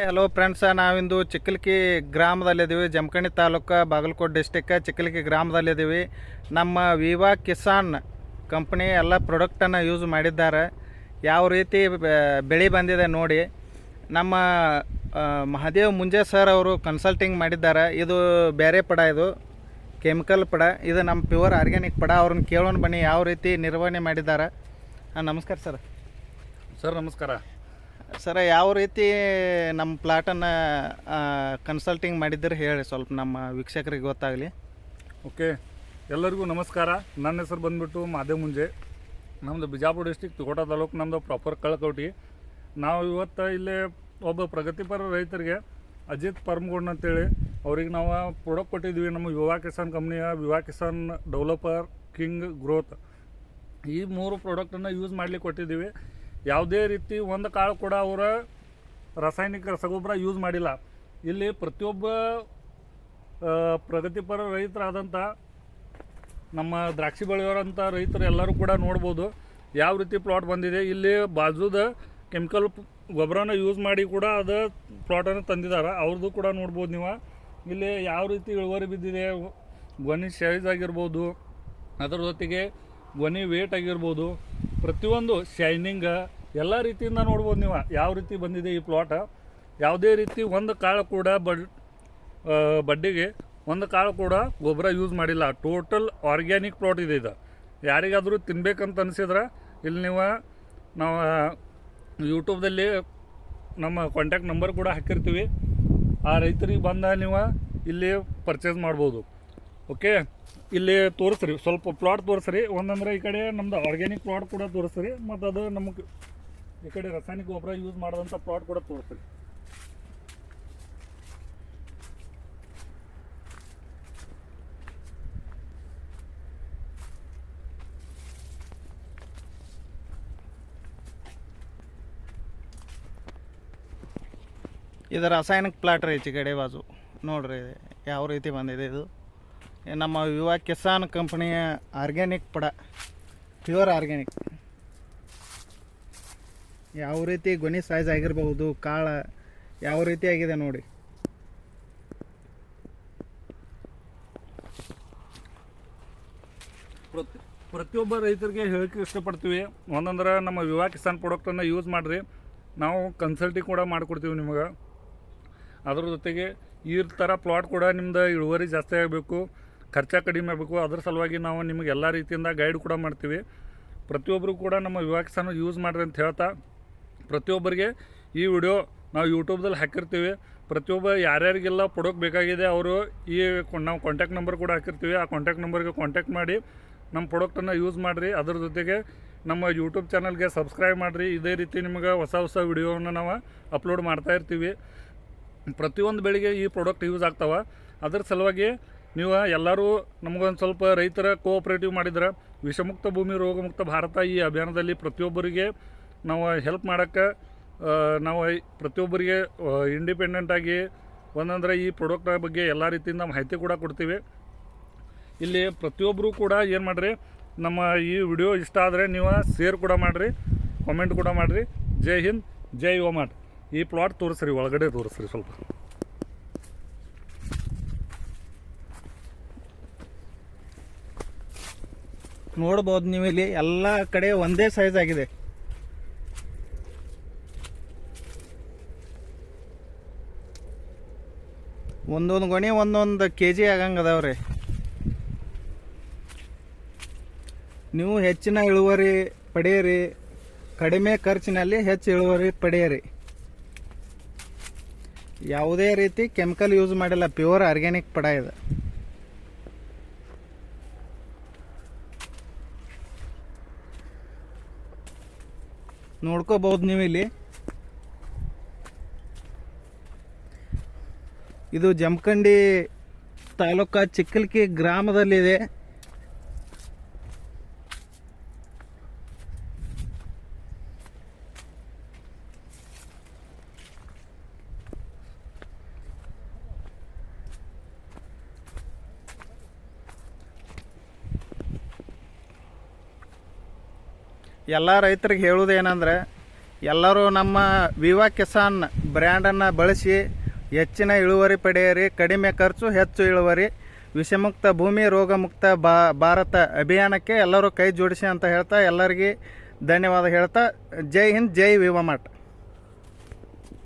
Hello friends, ನಾವಿಂದು ಚಿಕ್ಕಲ್ಕಿ ಗ್ರಾಮದಲ್ಲಿದ್ದೀವಿ. Jamkhandi taluk, Bagalkot district, Chikkalki ಗ್ರಾಮದಲ್ಲಿದ್ದೀವಿ. ನಮ್ಮ ವಿವಾ ಕಿಸಾನ್ ಕಂಪ್ನಿ ಎಲ್ಲ ಪ್ರಾಡಕ್ಟನ್ನು ಯೂಸ್ ಮಾಡಿದ್ದಾರೆ. ಯಾವ ರೀತಿ ಬೆಳೆ ಬಂದಿದೆ ನೋಡಿ. ನಮ್ಮ ಮಹಾದೇವ್ ಮುಂಜೆ ಸರ್ ಅವರು ಕನ್ಸಲ್ಟಿಂಗ್ ಮಾಡಿದ್ದಾರೆ. ಇದು ಬೇರೆ ಪಡ, ಇದು ಕೆಮಿಕಲ್ ಪಡ, ಇದು ನಮ್ಮ ಪ್ಯೂರ್ ಆರ್ಗ್ಯಾನಿಕ್ ಪಡ. ಅವ್ರನ್ನ ಕೇಳೋಣ ಬನ್ನಿ ಯಾವ ರೀತಿ ನಿರ್ವಹಣೆ ಮಾಡಿದ್ದಾರೆ. ನಮಸ್ಕಾರ ಸರ್. ಸರ್ ನಮಸ್ಕಾರ ಸರ, ಯಾವ ರೀತಿ ನಮ್ಮ ಪ್ಲಾಟನ್ನು ಕನ್ಸಲ್ಟಿಂಗ್ ಮಾಡಿದ್ದೀರಿ ಹೇಳಿ, ಸ್ವಲ್ಪ ನಮ್ಮ ವೀಕ್ಷಕರಿಗೆ ಗೊತ್ತಾಗಲಿ. ಓಕೆ, ಎಲ್ಲರಿಗೂ ನಮಸ್ಕಾರ. ನನ್ನ ಹೆಸರು ಬಂದುಬಿಟ್ಟು ಮಹಾದೇವ್ ಮುಂಜೆ. ನಮ್ಮದು ಬಿಜಾಪುರ ಡಿಸ್ಟಿಕ್, ತಿಕೋಟ ತಾಲೂಕು, ನಮ್ಮದು ಪ್ರಾಪರ್ ಕಳಕೌಟಿ. ನಾವು ಇವತ್ತು ಇಲ್ಲೇ ಒಬ್ಬ ಪ್ರಗತಿಪರ ರೈತರಿಗೆ ಅಜಿತ್ ಪರ್ಮಗೋಡ್ ಅಂತೇಳಿ ಅವ್ರಿಗೆ ನಾವು ಪ್ರಾಡಕ್ಟ್ ಕೊಟ್ಟಿದ್ವಿ. ನಮ್ಮ ವಿವಾ ಕಿಸಾನ್ ಕಂಪ್ನಿಯ Viva Kisan developer, king, growth, ಈ 3 ಪ್ರಾಡಕ್ಟನ್ನು ಯೂಸ್ ಮಾಡಲಿಕ್ಕೆ ಕೊಟ್ಟಿದ್ದೀವಿ. ಯಾವುದೇ ರೀತಿ ಒಂದು ಕಾಳು ಕೂಡ ಅವರ ರಾಸಾಯನಿಕ ರಸಗೊಬ್ಬರ ಯೂಸ್ ಮಾಡಿಲ್ಲ. ಇಲ್ಲಿ ಪ್ರತಿಯೊಬ್ಬ ಪ್ರಗತಿಪರ ರೈತರಾದಂಥ ನಮ್ಮ ದ್ರಾಕ್ಷಿ ಬೆಳೆಯೋರಂಥ ರೈತರು ಎಲ್ಲರೂ ಕೂಡ ನೋಡ್ಬೋದು ಯಾವ ರೀತಿ ಪ್ಲಾಟ್ ಬಂದಿದೆ. ಇಲ್ಲಿ ಬಾಜುದ ಕೆಮಿಕಲ್ ಗೊಬ್ಬರನ ಯೂಸ್ ಮಾಡಿ ಕೂಡ ಅದು ಪ್ಲಾಟನ್ನು ತಂದಿದ್ದಾರೆ. ಅವ್ರದ್ದು ಕೂಡ ನೋಡ್ಬೋದು ನೀವು. ಇಲ್ಲಿ ಯಾವ ರೀತಿ ಇಳುವರಿ ಬಿದ್ದಿದೆ, ಗೊನೆ ಸೈಜ್ ಆಗಿರ್ಬೋದು, ಅದರ ಜೊತೆಗೆ ಗೊನೆ ವೇಟ್ ಆಗಿರ್ಬೋದು, ಪ್ರತಿಯೊಂದು ಶೈನಿಂಗ್ ಎಲ್ಲ ರೀತಿಯಿಂದ ನೋಡ್ಬೋದು ನೀವು ಯಾವ ರೀತಿ ಬಂದಿದೆ ಈ ಪ್ಲಾಟ್. ಯಾವುದೇ ರೀತಿ ಒಂದು ಕಾಳು ಕೂಡ ಬಡ್ಡಿಗೆ ಒಂದು ಕಾಳು ಕೂಡ ಗೊಬ್ಬರ ಯೂಸ್ ಮಾಡಿಲ್ಲ. ಟೋಟಲ್ ಆರ್ಗ್ಯಾನಿಕ್ ಪ್ಲಾಟ್ ಇದೆ ಇದು. ಯಾರಿಗಾದರೂ ತಿನ್ಬೇಕಂತ ಅನಿಸಿದ್ರೆ ಇಲ್ಲಿ ನಾವು ಯೂಟ್ಯೂಬ್ದಲ್ಲಿ ನಮ್ಮ ಕಾಂಟ್ಯಾಕ್ಟ್ ನಂಬರ್ ಕೂಡ ಹಾಕಿರ್ತೀವಿ. ಆ ರೈತರಿಗೆ ಬಂದ ನೀವು ಇಲ್ಲಿ ಪರ್ಚೇಸ್ ಮಾಡ್ಬೋದು. ಓಕೆ, ಇಲ್ಲಿ ತೋರಿಸ್ರಿ, ಸ್ವಲ್ಪ ಪ್ಲಾಟ್ ತೋರಿಸ್ರಿ. ಒಂದಂದ್ರೆ ಈ ಕಡೆ ನಮ್ಮದು ಆರ್ಗ್ಯಾನಿಕ್ ಪ್ಲಾಟ್ ಕೂಡ ತೋರಿಸ್ರಿ, ಮತ್ತು ಅದು ನಮಗೆ ಈ ಕಡೆ ರಾಸಾಯನಿಕ ಗೊಬ್ಬರ ಯೂಸ್ ಮಾಡೋದಂಥ ಪ್ಲಾಟ್ ಕೂಡ ತೋರಿಸ್ರಿ. ಇದು ರಾಸಾಯನಿಕ ಪ್ಲಾಟ್ ರೀ. ಈಚೆ ಕಡೆ ಬಾಜು ನೋಡ್ರಿ ಯಾವ ರೀತಿ ಬಂದಿದೆ. ಇದು ನಮ್ಮ ವಿವಾ ಕಿಸಾನ್ ಕಂಪ್ನಿಯ ಆರ್ಗ್ಯಾನಿಕ್ ಪಡ, ಪ್ಯೂರ್ ಆರ್ಗ್ಯಾನಿಕ್. ಯಾವ ರೀತಿ ಗೊನೆ ಸೈಜ್ ಆಗಿರ್ಬೋದು, ಕಾಳು ಯಾವ ರೀತಿ ಆಗಿದೆ ನೋಡಿ. ಪ್ರತಿಯೊಬ್ಬ ರೈತರಿಗೆ ಹೇಳಕ್ಕೆ ಇಷ್ಟಪಡ್ತೀವಿ, ಒಂದಂದ್ರೆ ನಮ್ಮ ವಿವಾ ಕಿಸಾನ್ ಪ್ರಾಡಕ್ಟನ್ನು ಯೂಸ್ ಮಾಡಿರಿ. ನಾವು ಕನ್ಸಲ್ಟಿಂಗ್ ಕೂಡ ಮಾಡಿಕೊಡ್ತೀವಿ ನಿಮಗೆ. ಅದ್ರ ಜೊತೆಗೆ ಈ ಥರ ಪ್ಲಾಟ್ ಕೂಡ ನಿಮ್ದು ಇಳುವರಿ ಜಾಸ್ತಿ ಆಗಬೇಕು, ಖರ್ಚು ಕಡಿಮೆ ಆಗಬೇಕು. ಅದ್ರ ಸಲುವಾಗಿ ನಾವು ನಿಮಗೆ ಎಲ್ಲ ರೀತಿಯಿಂದ ಗೈಡ್ ಕೂಡ ಮಾಡ್ತೀವಿ. ಪ್ರತಿಯೊಬ್ಬರು ಕೂಡ ನಮ್ಮ ವಿವಾ ಕಿಸಾನ್ ಯೂಸ್ ಮಾಡಿರಿ ಅಂತ ಹೇಳ್ತಾ, ಪ್ರತಿಯೊಬ್ಬರಿಗೆ ಈ ವಿಡಿಯೋ ನಾವು ಯೂಟ್ಯೂಬ್ದಲ್ಲಿ ಹಾಕಿರ್ತೀವಿ. ಪ್ರತಿಯೊಬ್ಬ ಯಾರ್ಯಾರಿಗೆಲ್ಲ ಪ್ರಾಡಕ್ಟ್ ಬೇಕಾಗಿದೆ ಅವರು ನಾವು ಕಾಂಟ್ಯಾಕ್ಟ್ ನಂಬರ್ ಕೂಡ ಹಾಕಿರ್ತೀವಿ. ಆ ಕಾಂಟ್ಯಾಕ್ಟ್ ನಂಬರ್ಗೆ ಕಾಂಟ್ಯಾಕ್ಟ್ ಮಾಡಿ ನಮ್ಮ ಪ್ರಾಡಕ್ಟನ್ನು ಯೂಸ್ ಮಾಡಿರಿ. ಅದ್ರ ಜೊತೆಗೆ ನಮ್ಮ ಯೂಟ್ಯೂಬ್ ಚಾನಲ್ಗೆ ಸಬ್ಸ್ಕ್ರೈಬ್ ಮಾಡಿರಿ. ಇದೇ ರೀತಿ ನಿಮಗೆ ಹೊಸ ವಿಡಿಯೋವನ್ನು ನಾವು ಅಪ್ಲೋಡ್ ಮಾಡ್ತಾಯಿರ್ತೀವಿ. ಪ್ರತಿಯೊಂದು ಬೆಳೆಗೆ ಈ ಪ್ರಾಡಕ್ಟ್ ಯೂಸ್ ಆಗ್ತಾವೆ. ಅದ್ರ ಸಲುವಾಗಿ ನೀವು ಎಲ್ಲರೂ ನಮಗೊಂದು ಸ್ವಲ್ಪ ರೈತರ ಕೋಆಪ್ರೇಟಿವ್ ಮಾಡಿದ್ರೆ ವಿಷಮುಕ್ತ ಭೂಮಿ, ರೋಗಮುಕ್ತ ಭಾರತ ಈ ಅಭಿಯಾನದಲ್ಲಿ ಪ್ರತಿಯೊಬ್ಬರಿಗೆ ನಾವು ಹೆಲ್ಪ್ ಮಾಡೋಕ್ಕೆ ನಾವು ಪ್ರತಿಯೊಬ್ಬರಿಗೆ ಇಂಡಿಪೆಂಡೆಂಟಾಗಿ ಒಂದಂದ್ರೆ ಈ ಪ್ರಾಡಕ್ಟ್ ಬಗ್ಗೆ ಎಲ್ಲ ರೀತಿಯಿಂದ ಮಾಹಿತಿ ಕೂಡ ಕೊಡ್ತೀವಿ. ಇಲ್ಲಿ ಪ್ರತಿಯೊಬ್ಬರು ಕೂಡ ಏನು ಮಾಡಿರಿ, ನಮ್ಮ ಈ ವಿಡಿಯೋ ಇಷ್ಟ ಆದರೆ ನೀವು ಶೇರ್ ಕೂಡ ಮಾಡಿರಿ, ಕಾಮೆಂಟ್ ಕೂಡ ಮಾಡಿರಿ. ಜೈ ಹಿಂದ್, ಜೈ ಓಮಾಟ್. ಈ ಪ್ಲಾಟ್ ತೋರಿಸ್ರಿ, ಒಳಗಡೆ ತೋರಿಸ್ರಿ ಸ್ವಲ್ಪ. ನೋಡ್ಬೋದು ನೀವು, ಇಲ್ಲಿ ಎಲ್ಲ ಕಡೆ ಒಂದೇ ಸೈಜ್ ಆಗಿದೆ. ಒಂದೊಂದು ಗೊನೆ ಒಂದೊಂದು kg ಆಗಂಗೆ ಅದಾವ್ರಿ. ನೀವು ಹೆಚ್ಚಿನ ಇಳುವರಿ ಪಡೆಯಿರಿ, ಕಡಿಮೆ ಖರ್ಚಿನಲ್ಲಿ ಹೆಚ್ಚು ಇಳುವರಿ ಪಡೆಯಿರಿ. ಯಾವುದೇ ರೀತಿ ಕೆಮಿಕಲ್ ಯೂಸ್ ಮಾಡಿಲ್ಲ, ಪ್ಯೂರ್ ಆರ್ಗ್ಯಾನಿಕ್ ಪಡ ಇದೆ. ನೋಡ್ಕೋಬಹುದು ನೀವು ಇಲ್ಲಿ. ಇದು ಜಮಖಂಡಿ ತಾಲೂಕು, ಚಿಕ್ಕಲ್ಕಿ ಗ್ರಾಮದಲ್ಲಿದೆ. ಎಲ್ಲ ರೈತರಿಗೆ ಹೇಳೋದೇನೆಂದರೆ, ಎಲ್ಲರೂ ನಮ್ಮ ವಿವಾ ಕಿಸಾನ್ ಬ್ರ್ಯಾಂಡನ್ನು ಬಳಸಿ ಹೆಚ್ಚಿನ ಇಳುವರಿ ಪಡೆಯಿರಿ. ಕಡಿಮೆ ಖರ್ಚು ಹೆಚ್ಚು ಇಳುವರಿ. ವಿಷಮುಕ್ತ ಭೂಮಿ ರೋಗಮುಕ್ತ ಭಾರತ ಅಭಿಯಾನಕ್ಕೆ ಎಲ್ಲರೂ ಕೈ ಜೋಡಿಸಿ ಅಂತ ಹೇಳ್ತಾ ಎಲ್ಲರಿಗೆ ಧನ್ಯವಾದ ಹೇಳ್ತಾ ಜೈ ಹಿಂದ್, ಜೈ ವಿವಾ ಮಾರ್ಟ್.